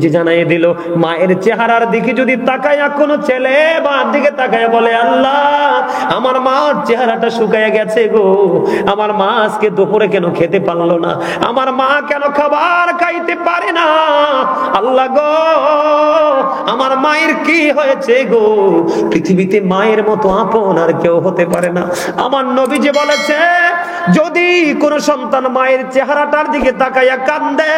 নবীজি জানাই দিল, মায়ের চেহারার দিকে যদি তাকায়া কোনো ছেলে মার দিকে তাকায়া বলে, আল্লাহ আমার মার চেহারাটা শুকায় গেছে গো, আমার মা আজকে দুপুরে কেন খেতে পারলো না, আমার মা কেন খাবার খাইতে পারে না, আল্লাহ গো আমার মায়ের কি হয়েছে গো, পৃথিবীতে মায়ের মতো আপন আর কেউ হতে পারে না। আমার নবীজি বলেছে, যদি কোন সন্তান মায়ের চেহারাটার দিকে তাকাইয়া কান্দে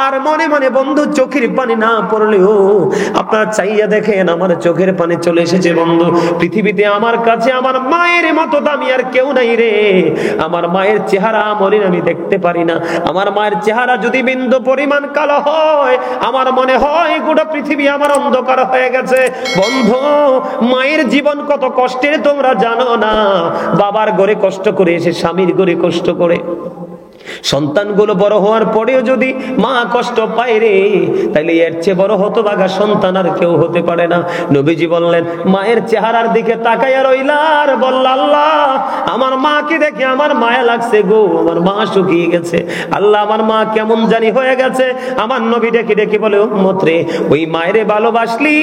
আর মনে মনে বন্ধু চোখের পানি না পড়লেও আপনারা চাইয়া দেখেন আমার চোখের পানি চলে এসেছে বন্ধু, পৃথিবীতে আমার কাছে আমার মায়ের মতো দামি আর কেউ নাই রে। আমার মায়ের চেহারা মলিন আমি দেখতে পারি না, আমার মায়ের চেহারা যদি বিন্দু পরিমাণ কালো হয় আমার মনে হয় গোটা পৃথিবী আমার অন্ধকার হয়ে গেছে। বন্ধু মায়ের জীবন কত কষ্টের তোমরা জানো না, বাবার ঘরে কষ্ট করে এসে স্বামীর ঘরে কষ্ট করে, সন্তানগুলো বড় হওয়ার পরেও যদি মা কষ্ট পায় রে, তাইলে এর চেয়ে বড় হতভাগা সন্তান আর কেউ হতে পারে না। নবীজি বললেন, মায়ের চেহারার দিকে তাকাইয়া রইলা আর বলল, আল্লাহ আমার মাকে দেখে আমার মায়া লাগছে গো, আমার মা শুকিয়ে গেছে, আল্লাহ আমার মা কেমন জানি হয়ে গেছে। আমার নবী ডেকে ডেকে বলে, উম্মত রে ওই মায়েরে ভালোবাসলি,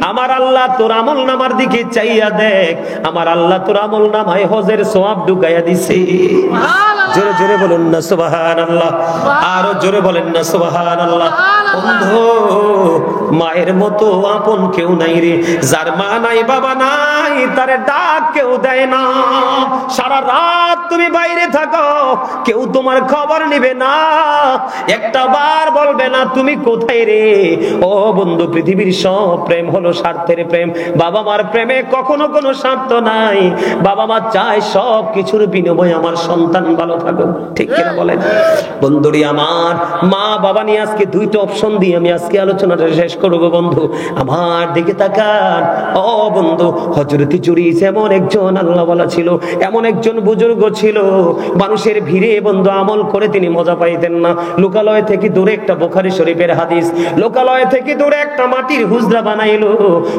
আমার আল্লাহ তোর আমল নামার দিকে চাইয়া দেখ, আমার আল্লাহ তোর আমল নামায় হজের সওয়াব ঢুকাইয়া দিছে। জোরে জোরে বলুন না সুবহানাল্লাহ, আরো জোরে বলেন না সুবহানাল্লাহ। বন্ধু মায়ের মতো আপন কেউ নাই রে, যার মা নাই বাবা নাই তারে ডাক কেউ দেয় না, সারা রাত তুমি বাইরে থাকো কেউ তোমার খবর নেবে না, একটা বার বলবে না তুমি কোথায় রে। ও বন্ধু পৃথিবীর সব প্রেম হলো স্বার্থের প্রেম, বাবা মার প্রেমে কখনো কোনো স্বার্থ নাই, বাবা মা চায় সব কিছুর বিনিময়ে আমার সন্তান ভালো থাকুক, ঠিক কিনা বলেন বন্ধুরি আমার। মা বাবা নিয়ে আজকে দুইটা অপশন দিয়ে আমি আজকে আলোচনাটা শেষ করব। বন্ধু আমার দিকে তাকান, ও বন্ধু হযরত জুরিস এমন একজন আল্লাহওয়ালা ছিল, এমন একজন বুজুর্গ ছিল, মানুষের ভিড়ে বন্ধু আমল করে তিনি মজা পাইতেন না। লোকালয় থেকে দূরে একটা বুখারী শরীফের হাদিস, লোকালয় থেকে দূরে একটা মাটির হুজরা বানাইলো,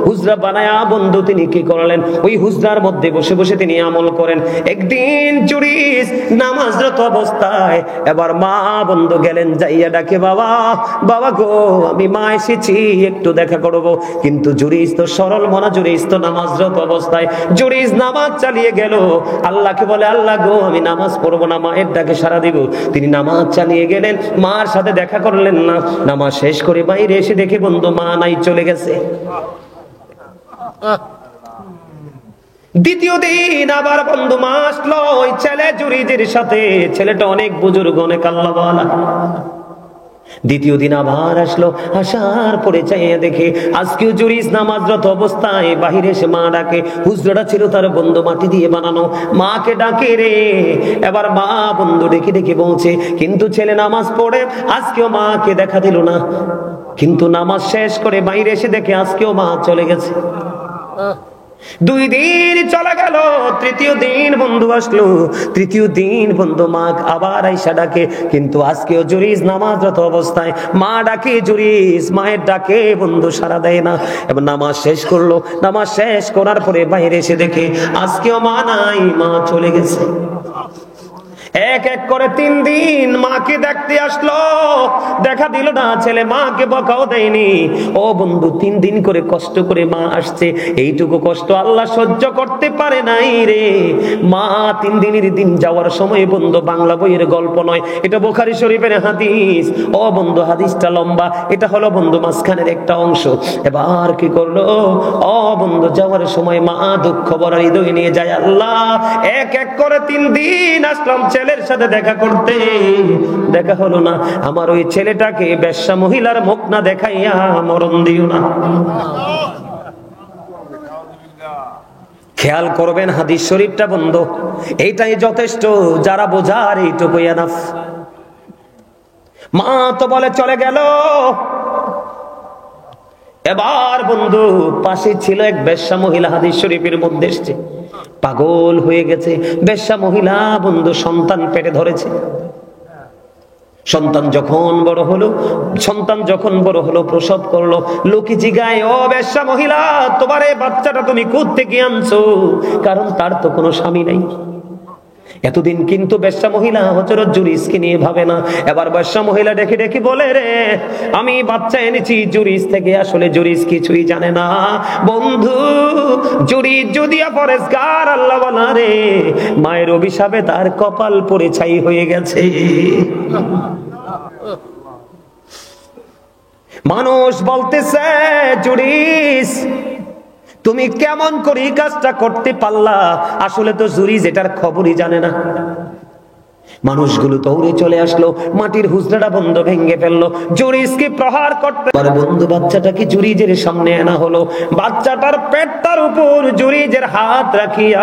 হুজরা বানায়া বন্ধু তিনি কি করলেন, ওই হুজরার মধ্যে বসে বসে তিনি আমল করেন। একদিন জুরিস নামাজরত অবস্থায় এবার মা বন্ধু গেলেন, যাইয়া ডাকে, বাবা বাবা গো আমি মা এসেছি একটু দেখা করব। কিন্তু জুরিস তো সরল মনা, জুরিস তো নামাজরত অবস্থায়, জুরিস নামাজ চালিয়ে গেল, আল্লাহকে বলে, আল্লাহ গো আমি নামাজ পড়বো না, মায়ের ডাকে সারা দিব। তিনি নামাজ চালিয়ে গেলেন, মার সাথে দেখা করলেন না, নামাজ শেষ করে বাইরে এসে দেখে বন্ধু মা নাই, চলে গেছে। দ্বিতীয় দিন আবার বন্ধু মা আসলো ওই ছেলে জুরিজের সাথে, ছেলেটা অনেক বুজুর্গ অনেক আল্লাহওয়ালা। দ্বিতীয় দিন আবার আসলো, আসার পরে চাইয়া দেখে আজকেও জুরিস নামাজরত অবস্থায়, বাহিরে এসে মা ডাকে, হুজরাটা ছিল তার বন্ধু মাটি দিয়ে বানানো, মাকে ডাকে রে। এবার মা বন্ধু ডেকে ডেকে বলছে, কিন্তু ছেলে নামাজ পড়ে আজকেও মাকে দেখা দিল না, কিন্তু নামাজ শেষ করে বাইরে এসে দেখে আজকেও মা চলে গেছে। 2 দিন চলে গেল, তৃতীয় দিন বন্ধু আসলো, তৃতীয় দিন বন্ধু মা আবার আইসা ডাকে, কিন্তু আজকেও জুরিস নামাজরত অবস্থায়, মা ডাকে জুরিস, মায়ের ডাকে বন্ধু সাড়া দেয় না। এবার নামাজ শেষ করলো, নামাজ শেষ করার পরে বাইরে এসে দেখে আজকেও মা নাই, মা চলে গেছে। এক এক করে 3 দিন মাকে দেখতে আসলো, দেখা দিল না, ছেলে মাকে বকাও দেয়নি। ও বন্ধু 3 দিন করে কষ্ট করে মা আসছে, এইটুকু কষ্ট আল্লাহ সহ্য করতে পারে নাই রে। মা 3 দিনের দিন যাওয়ার সময় বন্ধু বাংলা বইয়ের গল্প নয়, এটা বুখারী শরীফের হাদিস। ও বন্ধু হাদিসটা লম্বা, এটা হলো বন্ধু মাঝখানের একটা অংশ। এবার কি করলো, ও বন্ধু যাওয়ার সময় মা দুঃখ ভরা হৃদয় নিয়ে যায়, আল্লাহ এক এক করে 3 দিন আসলাম ছেলের সাথে দেখা করতে, দেখা হলো না, আমার ওই ছেলেটাকে বেশ্যা মহিলার মুখ না দেখাইয়া মরণ দিও না। খেয়াল করবেন হাদিস শরীফটা বন্ধু, এইটাই যথেষ্ট, যারা বোঝার এইটুকুই এনাফ। মা তো বলে চলে গেল। এবার বন্ধু পাশে ছিল এক বেশ্যা মহিলা, হাদিস শরীফের মধ্যে এসেছে, পাগল হয়ে গেছে। বেশ্যা মহিলা বন্ধু সন্তান পেটে ধরেছে। সন্তান যখন বড় হলো প্রসব করলো, লোকে জিগায়, ও বেশ্যা মহিলা তোমার এই বাচ্চাটা তুমি কোত্থেকে আনছো? কারণ তার তো কোনো স্বামী নাই। এতদিন কিন্তু বেশ্যা মহিলা হযরত জুরিসকে নিয়ে ভাবে না। এবার বেশ্যা মহিলা ডেকে ডেকে বলে, রে আমি বাচ্চা এনেছি জুরিস থেকে, আসলে জুরিস কিছুই জানে না বন্ধু। জুরিস যদিও পরেশগার আল্লাহ বলা রে, মায়ের অভিশাপে তার কপাল পড়ে ছাই হয়ে গেছে। মানুষ বলতেছে, জুরিস তুমি কেমন করে এই কাজটা করতে পারলা? আসলে তো জুরিস এটার খবরই জানে না। মানুষগুলো দৌড়ে চলে আসলো, মাটির হুজরাটা বন্ধ ভেঙে ফেললো, জুরিসকে প্রহার করতে। বন্ধু বাচ্চাটাকে জুরিজের সামনে আনা হলো, বাচ্চাটার পেটটার উপর জুরিজের হাত রাখিয়া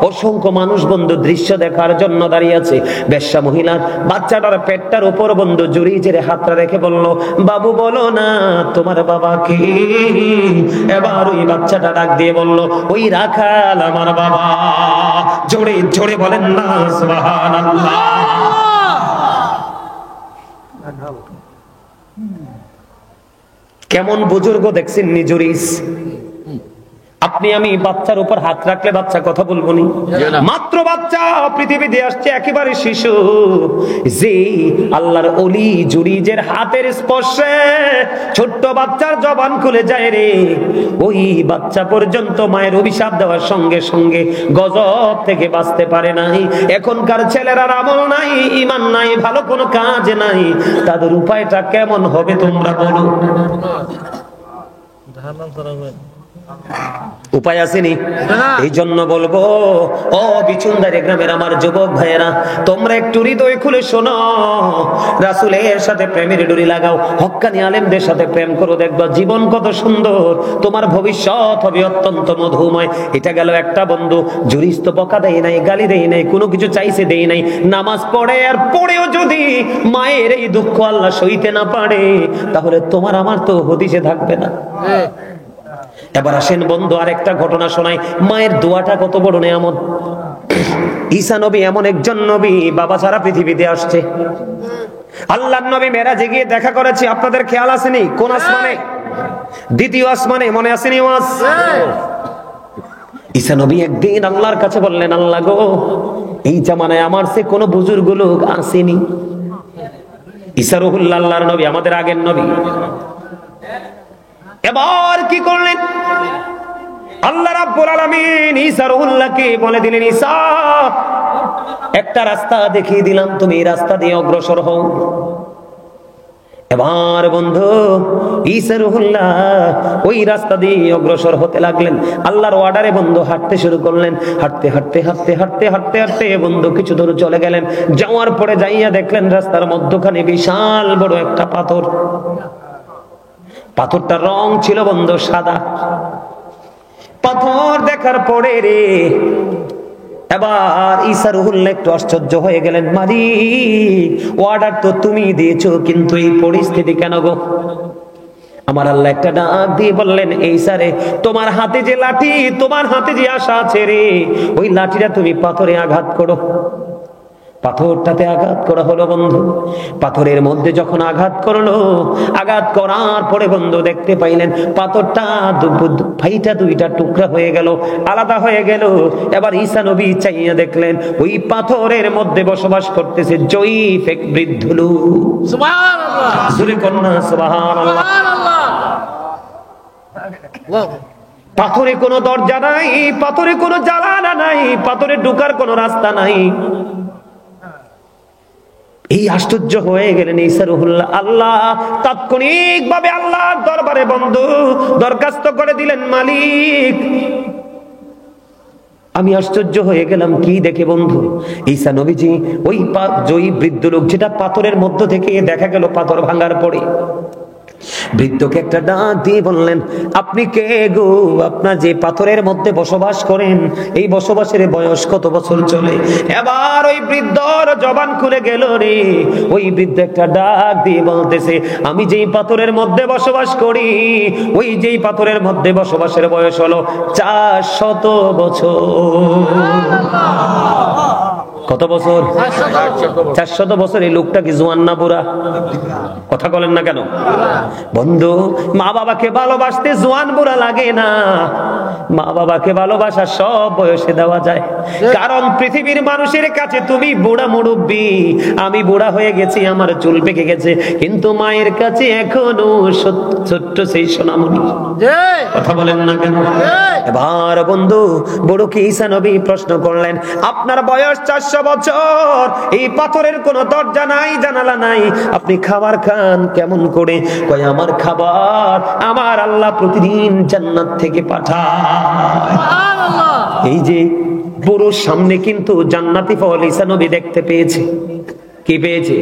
অসংখ্য মানুষ বন্ধু দৃশ্য দেখার জন্য দাঁড়িয়ে আছে। বেশ্যা মহিলা বাচ্চাটার পেটটার উপর বন্ধু জুরিজের হাতটা রেখে বলল, বাবু বলো না তোমার বাবা কি? এবার ওই বাচ্চাটা ডাক দিয়ে বলল, ওই রাখাল আমার বাবা। জোরে জোরে বলেন না সুবহানাল্লাহ। কেমন বুজুর্গ দেখছেন জুরিস? আপনি আমি বাচ্চার উপর হাত রাখলে বাচ্চা কথা বলবো নি? মাত্র বাচ্চা পৃথিবীতে আসছে, একেবারে শিশু। যে আল্লাহর ওলি জুরিজের হাতের স্পর্শে ছোট্ট বাচ্চার জবান খুলে যায় রে, ওই বাচ্চা পর্যন্ত মায়ের অভিশাপ দেওয়ার সঙ্গে সঙ্গে গজব থেকে বাঁচতে পারে নাই। এখনকার ছেলেরা আমল নাই, ঈমান নাই, ভালো কোনো কাজ নাই, তাদের উপায়টা কেমন হবে তোমরা বলো? উপায় আসেনি। এই জন্য বলবো, ও বিচুনদারি গ্রামের আমার যুবক ভাইয়েরা, তোমরা একটু হৃদয় খুলে শোনো। রাসূলের সাথে প্রেমের ডুরি লাগাও, হক্কানি আলেমদের সাথে প্রেম করো, দেখবা জীবন কত সুন্দর, তোমার ভবিষ্যৎ হবে অত্যন্ত মধুময়। এটা গেল একটা বন্ধু। জুরিস তো বকা দেয় নাই, গালি দেয় নাই, কোনো কিছু চাইছে দেয় নাই। নামাজ পড়ে, আর পড়েও যদি মায়ের এই দুঃখ আল্লাহ সইতে না পারে, তাহলে তোমার আমার তো হদিসে থাকবে না। এবার আসেন বন্ধু, আরেকটা ঘটনা শোনাই। মায়ের দোয়াটা কত বড় নেয়ামত। ঈসা নবী এমন একজন নবী, বাবা ছাড়া পৃথিবীতে আসছে। আল্লাহর নবী মেরাজে গিয়ে দেখা করেছে, আপনাদের খেয়াল আসেনি? কোন আসমানে? দ্বিতীয় আসমানে, মনে আসেনি? ঈসা নবী একদিন আল্লাহর কাছে বললেন, আল্লাহ গো, এই জামানায় আমার সে কোনো বুজুর্গ লোক আসেনি। ঈসা রুহুল্লাহ আল্লাহর নবী, আমাদের আগের নবী। এবার কি করলেন? আল্লাহ রাব্বুল আলামিন ঈসা রুহুল্লাহকে বলে দিলেন, ঈসা একটা রাস্তা দেখিয়ে দিলাম, তুমি এই রাস্তা দিয়ে অগ্রসর হও। এবার বন্ধু ঈসা রুহুল্লাহ ওই রাস্তা দিয়ে অগ্রসর হতে লাগলেন। আল্লাহর অর্ডারে বন্ধু হাঁটতে শুরু করলেন। হাঁটতে হাঁটতে হাঁটতে হাঁটতে হাঁটতে হাঁটতে বন্ধু কিছু দূর চলে গেলেন। যাওয়ার পরে যাইয়া দেখলেন রাস্তার মধ্যখানে বিশাল বড় একটা পাথর। পাথরটার রং ছিল বন্ধু সাদা। পাথর দেখার পরে রে এবার ঈসা রুহুল্লাহ একটু আশ্চর্য হয়ে গেলেন, মালিক অর্ডার তো তুমি দিয়েছো, কিন্তু এই পরিস্থিতি কেন গো? আমার আল্লাহ একটা ডাক দিয়ে বললেন, ঈসা রে, তোমার হাতে যে লাঠি, তোমার হাতে যে আশা আছে রে, ওই লাঠিটা তুমি পাথরে আঘাত করো। পাথরটাতে আঘাত করা হলো বন্ধু। পাথরের মধ্যে যখন আঘাত করলো, আঘাত করার পরে বন্ধু দেখতে পাইলেন পাথরটা ফাইটা দুইটা টুকরা হয়ে গেল, আলাদা হয়ে গেল। এবার ঈসা নবী চাইয়া দেখলেন ওই পাথরের মধ্যে বসবাস করতেছে জয়ীফ এক বৃদ্ধ লোক। সুবহানাল্লাহ, জোরে কন্যা সুবহানাল্লাহ। পাথরে কোনো দরজা নাই, পাথরে কোনো জানালা নাই, পাথরে ঢোকার কোনো রাস্তা নাই। এই আশ্চর্য হয়ে গেলেন ঈসা রুহুল্লাহ। আল্লাহ তাৎক্ষণিক ভাবে আল্লাহর দরবারে বন্ধু দরখাস্ত করে দিলেন, মালিক আমি আশ্চর্য হয়ে গেলাম কি দেখে বন্ধু। ঈসা নবীজি ওই জয়ী বৃদ্ধ লোক, যেটা পাথরের মধ্য থেকে দেখা গেল পাথর ভাঙার পরে, বৃদ্ধকে একটা ডাক দিয়ে বললেন, আপনি কে গো? আপনার যে পাথরের মধ্যে বসবাস করেন, এই বসবাসের বয়স কত বছর চলে? এবার ওই বৃদ্ধর জবান খুলে গেল রে। ওই বৃদ্ধ একটা ডাক দিয়ে বলতেছে, আমি যেই পাথরের মধ্যে বসবাস করি, ওই যেই পাথরের মধ্যে বসবাসের বয়স হলো 400 বছর। কত বছর? 400 বছর। এই লোকটা কি জোয়ান না বুড়া? কথা বলেন না কেন? বন্ধু, মা বাবাকে ভালোবাসতে জোয়ান বুড়া লাগে না। মা বাবাকে ভালোবাসা সব বয়সে দেওয়া যায়। কারণ পৃথিবীর মানুষের কাছে তুমি বুড়া মুরব্বী, আমি বুড়া হয়ে গেছি, আমার চুল পেকে গেছে, কিন্তু মায়ের কাছে এখনো ছোট্ট সেই সোনামণি। কথা বলেন না কেন? এবার বন্ধু, বড় কি ঈসা নবী প্রশ্ন করলেন, আপনার বয়স 400 বছর, এই পাথরের কোনো দরজা নাই, জানালা নাই, আপনি খাবার খান কেমন করে? কয়, আমার খাবার আমার আল্লাহ প্রতিদিন জান্নাত থেকে পাঠায়। এই যে বড় সামনে কিন্তু জান্নাতি ফল ঈসা নবী দেখতে পেয়েছে। কি পেয়েছে?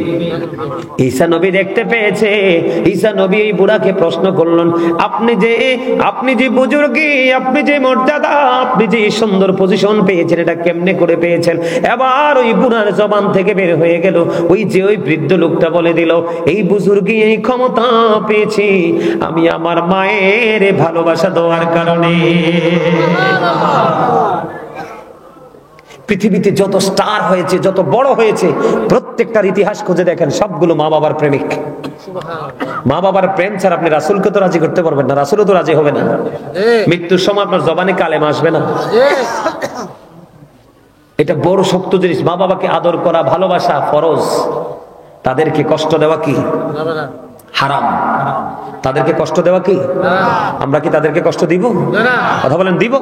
ঈসা নবী দেখতে পেয়েছে। ঈসা নবী এই বুড়াকে প্রশ্ন করলেন, আপনি যে বুজুর্গি, আপনি যে মর্যাদা, আপনি যে সুন্দর পজিশন পেয়েছেন, এটা কেমনে করে পেয়েছেন? এবার ওই বুড়ার জবান থেকে বের হয়ে গেল, ওই বৃদ্ধ লোকটা বলে দিল, এই বুজুর্গি, এই ক্ষমতা পেয়েছি আমি আমার মায়ের ভালোবাসা দেওয়ার কারণে। পৃথিবীতে যত স্টার হয়েছে, যত বড় হয়েছে, প্রত্যেকটার ইতিহাস খুঁজে দেখেন, সবগুলো মা বাবার প্রেমিক। মা বাবার প্রেম ছাড়া আপনি রাসূলকে তো রাজি করতে পারবেন না, রাসূলও তো রাজি হবে না। মৃত্যুর সময় আপনার জবানে কালেমা আসবে না। এটা বড় শক্ত জিনিস। মা বাবাকে আদর করা, ভালোবাসা ফরজ। তাদেরকে কষ্ট দেওয়া কি হারাম? তাদেরকে কষ্ট দেওয়া কি? আমরা কি তাদেরকে কষ্ট দিব? কথা বলেন, দিব?